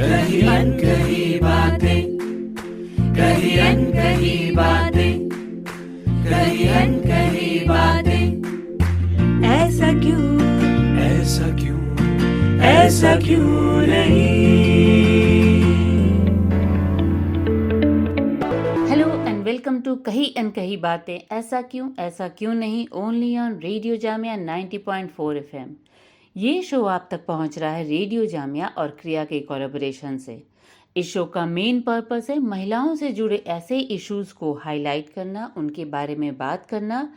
कही अनकही बातें, कही अनकही बातें, कही अनकही बातें। ऐसा क्यों, ऐसा क्यों, ऐसा क्यों नहीं। हेलो एंड वेलकम टू कही अनकही बातें, ऐसा क्यों नहीं, only on radio Jamia 90.4 FM। ये शो आप तक पहुंच रहा है रेडियो जामिया और क्रिया के कोलैबोरेशन से। इस शो का मेन पर्पस है महिलाओं से जुड़े ऐसे इश्यूज को हाईलाइट करना, उनके बारे में बात करना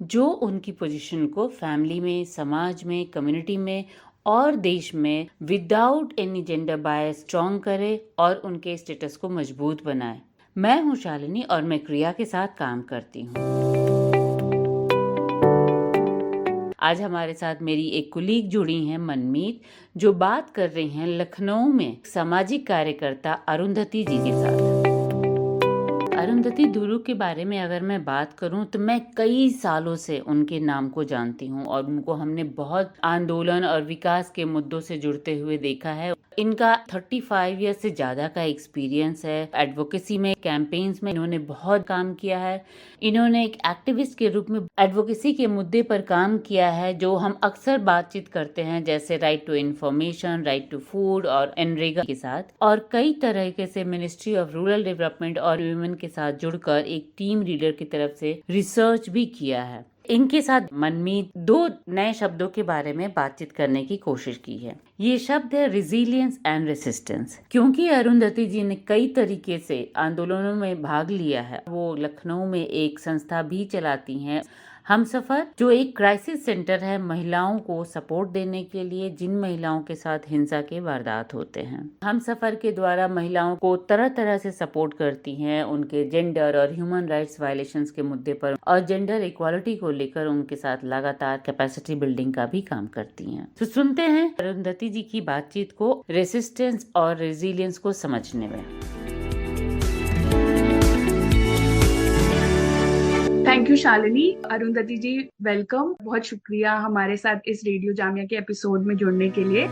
जो उनकी पोजीशन को फैमिली में, समाज में, कम्युनिटी में और देश में without any gender bias strong करे और उनके स्टेटस को मजबूत बनाए। मैं हूं शालिनी और मैं क्रिया के साथ काम करती हूं। आज हमारे साथ मेरी एक कुलीग जुड़ी हैं मनमीत, जो बात कर रही हैं लखनऊ में सामाजिक कार्यकर्ता अरुंधति जी के साथ। अरुंधति दुरू के बारे में अगर मैं बात करूं तो मैं कई सालों से उनके नाम को जानती हूं और उनको हमने बहुत आंदोलन और विकास के मुद्दों से जुड़ते हुए देखा है। इनका 35 ईयर से ज़्यादा का एक्सपीरियंस है। एडवोकेसी में, कैंपेन्स में इन्होंने बहुत काम किया है। इन्होंने एक एक्टिविस्ट के रूप में एडवोकेसी के मुद्दे पर काम किया है जो हम अक्सर बातचीत करते हैं, जैसे right to information, right to food और एनरेगा के साथ। और कई तरीके से मिनिस्ट्री ऑफ रूरल डेवलपमेंट और वुमेन के साथ जुड़कर एक टीम लीडर की तरफ से रिसर्च भी किया है। इनके साथ मनमीत 2 नए शब्दों के बारे में बातचीत करने की कोशिश की है। ये शब्द है रिजिलियंस एंड रेसिस्टेंस। क्योंकि अरुंधति जी ने कई तरीके से आंदोलनों में भाग लिया है, वो लखनऊ में एक संस्था भी चलाती हैं, हमसफर, जो एक क्राइसिस सेंटर है महिलाओं को सपोर्ट देने के लिए जिन महिलाओं के साथ हिंसा के वारदात होते हैं। हमसफर के द्वारा महिलाओं को तरह तरह से सपोर्ट करती हैं, उनके जेंडर और ह्यूमन राइट्स वायलेशंस के मुद्दे पर और जेंडर इक्वालिटी को लेकर उनके साथ लगातार कैपेसिटी बिल्डिंग का भी काम करती हैं। तो सुनते हैं अरुंधति जी की बातचीत को रेसिस्टेंस और रेजिलियंस को समझने में। Thank you Shalini. Arundhati ji welcome, बहुत शुक्रिया हमारे साथ इस रेडियो जामिया के एपिसोड में जुड़ने के लिए।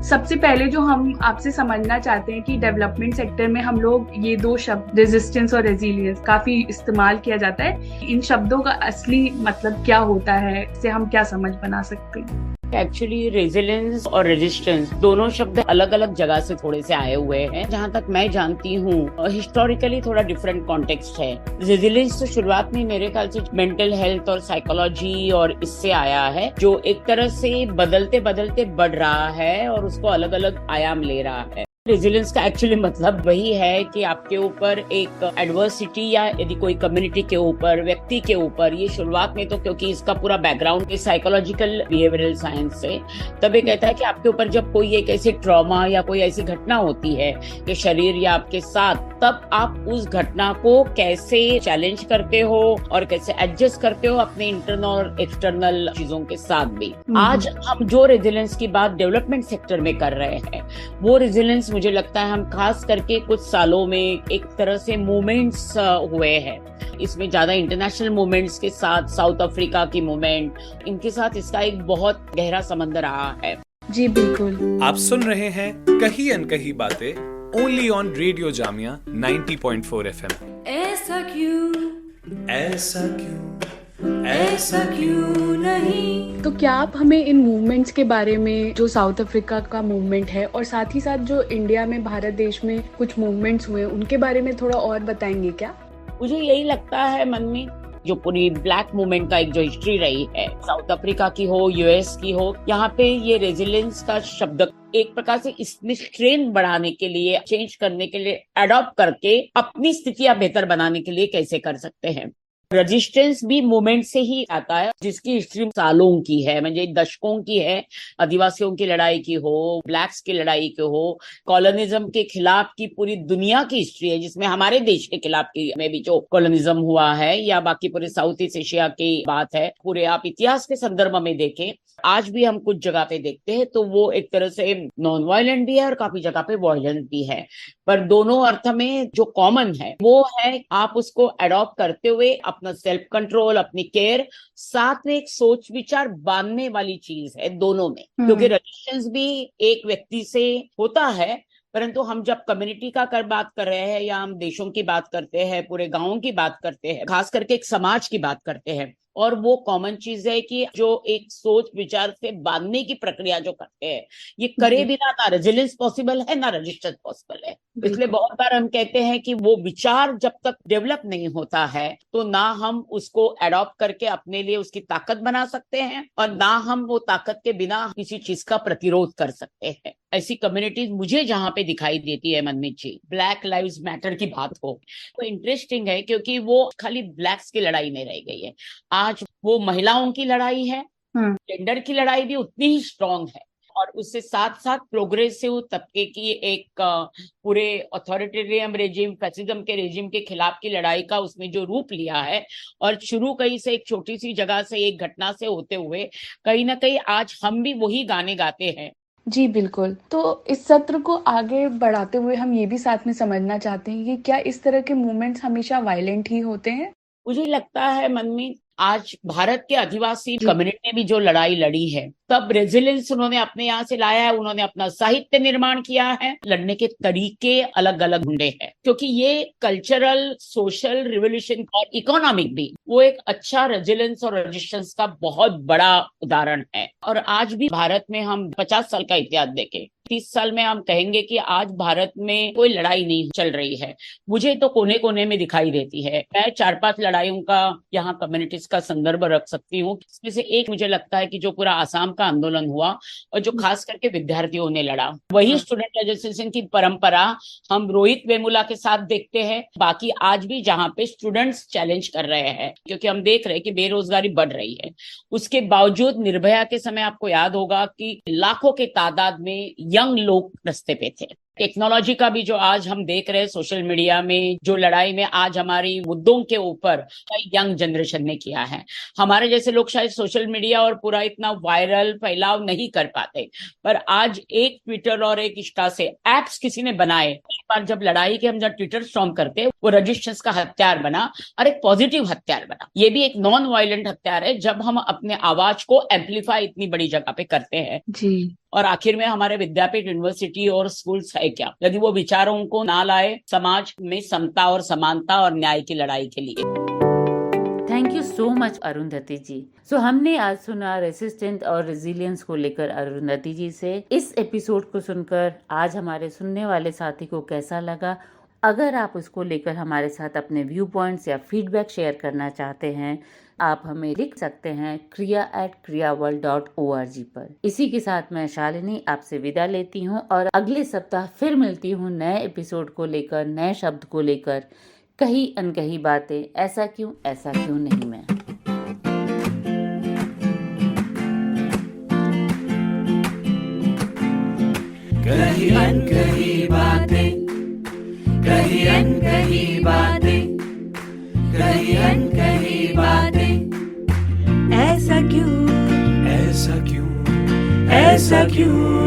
सबसे पहले जो हम आपसे समझना चाहते हैं कि डेवलपमेंट सेक्टर में हम लोग ये 2 शब्द रेजिस्टेंस और रेजिलियंस काफी इस्तेमाल किया जाता है। इन शब्दों का असली मतलब क्या होता है, इससे हम क्या समझ बना सकते हैं? एक्चुअली रेजिलियंस और रेजिस्टेंस दोनों शब्द अलग अलग जगह से थोड़े से आए हुए हैं। जहाँ तक मैं जानती हूँ हिस्टोरिकली थोड़ा डिफरेंट कॉन्टेक्स्ट है। रेजिलियंस तो शुरुआत में मेरे ख्याल से मेंटल हेल्थ और साइकोलॉजी और इससे आया है, जो एक तरह से बदलते बदलते बढ़ रहा है और उसको अलग अलग आयाम ले रहा है। रेजिलियंस का एक्चुअली मतलब वही है कि आपके ऊपर एक एडवर्सिटी या यदि कोई कम्युनिटी के ऊपर, व्यक्ति के ऊपर, ये शुरुआत में तो क्योंकि इसका पूरा बैकग्राउंड साइकोलॉजिकल बिहेवियरल साइंस से, तब ये कहता है कि आपके ऊपर जब कोई एक ऐसी ट्रॉमा या कोई ऐसी घटना होती है कि शरीर या आपके साथ, तब आप उस घटना को कैसे चैलेंज करते हो और कैसे एडजस्ट करते हो अपने इंटरनल और एक्सटर्नल चीजों के साथ भी। आज हम जो रेजिलियंस की बात डेवलपमेंट सेक्टर में कर रहे हैं, वो रेजिलियंस मुझे लगता है हम खास करके कुछ सालों में एक तरह से मूवमेंट्स हुए हैं। इसमें ज्यादा इंटरनेशनल मूवमेंट्स के साथ, साउथ अफ्रीका की मूवमेंट, इनके साथ इसका एक बहुत गहरा संबंध रहा है। जी बिल्कुल। आप सुन रहे हैं कही अनकही बातें, only on radio Jamia 90.4 FM। ऐसा क्यों, ऐसा क्यों, ऐसा क्यों नहीं। तो क्या आप हमें इन मूवमेंट्स के बारे में, जो साउथ अफ्रीका का मूवमेंट है और साथ ही साथ जो इंडिया में, भारत देश में कुछ मूवमेंट्स हुए, उनके बारे में थोड़ा और बताएंगे क्या? मुझे यही लगता है मन में, जो पूरी ब्लैक मूवमेंट का एक जो हिस्ट्री रही है, साउथ अफ्रीका की हो, यूएस की हो, यहाँ पे ये रेजिलियंस का शब्द एक प्रकार से इसमें स्ट्रेंथ बढ़ाने के लिए, चेंज करने के लिए अडॉप्ट करके अपनी स्थितियां बेहतर बनाने के लिए कैसे कर सकते हैं। रेजिस्टेंस भी मूवमेंट से ही आता है, जिसकी हिस्ट्री सालों की है, म्हणजे दशकों की है। आदिवासियों की लड़ाई की हो, ब्लैक्स की लड़ाई की हो, कॉलोनिज्म के खिलाफ की पूरी दुनिया की हिस्ट्री है, जिसमें हमारे देश के खिलाफ की में भी जो कॉलोनिज्म हुआ है, या बाकी पूरे साउथ ईस्ट एशिया की बात है। पूरे आप इतिहास के संदर्भ में देखें, आज भी हम कुछ जगह पे देखते हैं तो वो एक तरह से नॉन वायलेंट भी है और काफी जगह पे वायलेंट भी है, पर दोनों अर्थ में जो कॉमन है वो है आप उसको अडॉप्ट करते हुए अपना सेल्फ कंट्रोल, अपनी केयर, साथ में एक सोच विचार बांधने वाली चीज है दोनों में। क्योंकि रेजिस्टेंस भी एक व्यक्ति से होता है, परंतु हम जब कम्युनिटी का बात कर रहे हैं, या हम देशों की बात करते हैं, पूरे गांवों की बात करते हैं, खास करके एक समाज की बात करते हैं, और वो कॉमन चीज है कि जो एक सोच विचार से बांधने की प्रक्रिया जो करते हैं, ये करे बिना ना रेजिलियंस पॉसिबल है, ना रेजिस्टेंस पॉसिबल है। इसलिए बहुत बार हम कहते हैं कि वो विचार जब तक डेवलप नहीं होता है, तो ना हम उसको अडॉप्ट करके अपने लिए उसकी ताकत बना सकते हैं, और ना हम वो ताकत के बिना किसी चीज का प्रतिरोध कर सकते हैं। ऐसी कम्युनिटीज मुझे जहां पे दिखाई देती है मनमीत जी, ब्लैक लाइव्स मैटर की बात हो, तो इंटरेस्टिंग है, क्योंकि वो खाली ब्लैक्स की लड़ाई नहीं रह गई है, आज वो महिलाओं की लड़ाई है, जेंडर की लड़ाई भी उतनी ही स्ट्रांग है, और उससे साथ साथ प्रोग्रेसिव तबके की एक पूरे अथॉरिटेरियन रेजिम, फैसिज्म के रेजिम के खिलाफ की लड़ाई का उसने जो रूप लिया है, और शुरू कहीं से एक छोटी सी जगह से, एक घटना से होते हुए कहीं ना कहीं आज हम भी वही गाने गाते हैं। जी बिल्कुल। तो इस सत्र को आगे बढ़ाते हुए हम ये भी साथ में समझना चाहते हैं कि क्या इस तरह के मूवमेंट्स हमेशा वायलेंट ही होते हैं? मुझे लगता है मनमीत, आज भारत के आदिवासी कम्युनिटी ने भी जो लड़ाई लड़ी है, तब रेजिलियंस उन्होंने अपने यहाँ से लाया है, उन्होंने अपना साहित्य निर्माण किया है, लड़ने के तरीके अलग अलग ढूंढे हैं, क्योंकि ये कल्चरल, सोशल रिवोल्यूशन और इकोनॉमिक भी वो एक अच्छा रेजिलियंस और रेजिस्टेंस का बहुत बड़ा उदाहरण है। और आज भी भारत में हम 50 साल का इतिहास देखें, 30 साल में हम कहेंगे कि आज भारत में कोई लड़ाई नहीं चल रही है, मुझे तो कोने कोने में दिखाई देती है। मैं 4-5 लड़ाइयों का यहाँ कम्युनिटीज का संदर्भ रख सकती हूँ। इसमें से एक मुझे लगता है कि जो पूरा आसाम का आंदोलन हुआ, और जो खास करके विद्यार्थियों ने लड़ा, वही स्टूडेंट रजिस्ट्रेशन की परंपरा हम रोहित वेमुला के साथ देखते हैं। बाकी आज भी जहाँ पे स्टूडेंट्स चैलेंज कर रहे हैं, क्योंकि हम देख रहे हैं कि बेरोजगारी बढ़ रही है, उसके बावजूद निर्भया के समय आपको याद होगा कि लाखों के तादाद में यंग लोग रास्ते पे थे। टेक्नोलॉजी का भी जो आज हम देख रहे हैं सोशल मीडिया में, जो लड़ाई में आज हमारी मुद्दों के ऊपर यंग जनरेशन ने किया है। हमारे जैसे लोग शायद सोशल मीडिया और पूरा इतना वायरल फैलाव नहीं कर पाते, पर आज एक ट्विटर और एक इंस्टा से एप्स किसी ने बनाए, एक बार जब लड़ाई के हम जब ट्विटर स्टॉर्म करते, वो रजिस्ट्रेंस का हथियार बना और एक पॉजिटिव हथियार बना। ये भी एक नॉन वायलेंट हथियार है, जब हम अपने आवाज को एम्पलीफाई इतनी बड़ी जगह पे करते हैं। जी। और आखिर में हमारे विद्यापीठ, यूनिवर्सिटी और स्कूल्स है क्या, यदि वो विचारों को ना लाए समाज में समता और समानता और न्याय की लड़ाई के लिए। Thank you so much Arundhati ji. हमने आज सुना रेसिस्टेंट और रेजिलियंस को लेकर अरुंधति जी से। इस एपिसोड को सुनकर आज हमारे सुनने वाले साथी को कैसा लगा? अगर आप उसको लेकर हमारे साथ अपने व्यू पॉइंट्स या फीडबैक शेयर करना चाहते हैं, आप हमें लिख सकते हैं kriya@kriyaworld.org पर। इसी के साथ मैं शालिनी आपसे विदा लेती हूँ, और अगले सप्ताह फिर मिलती हूँ नए एपिसोड को लेकर, नए शब्द को लेकर। कही अनकही बातें, ऐसा क्यों नहीं मैं। कही अनकही बातें, कही अनकही बातें, कही अनकही बातें, ऐसा क्यों, ऐसा क्यों, ऐसा क्यों।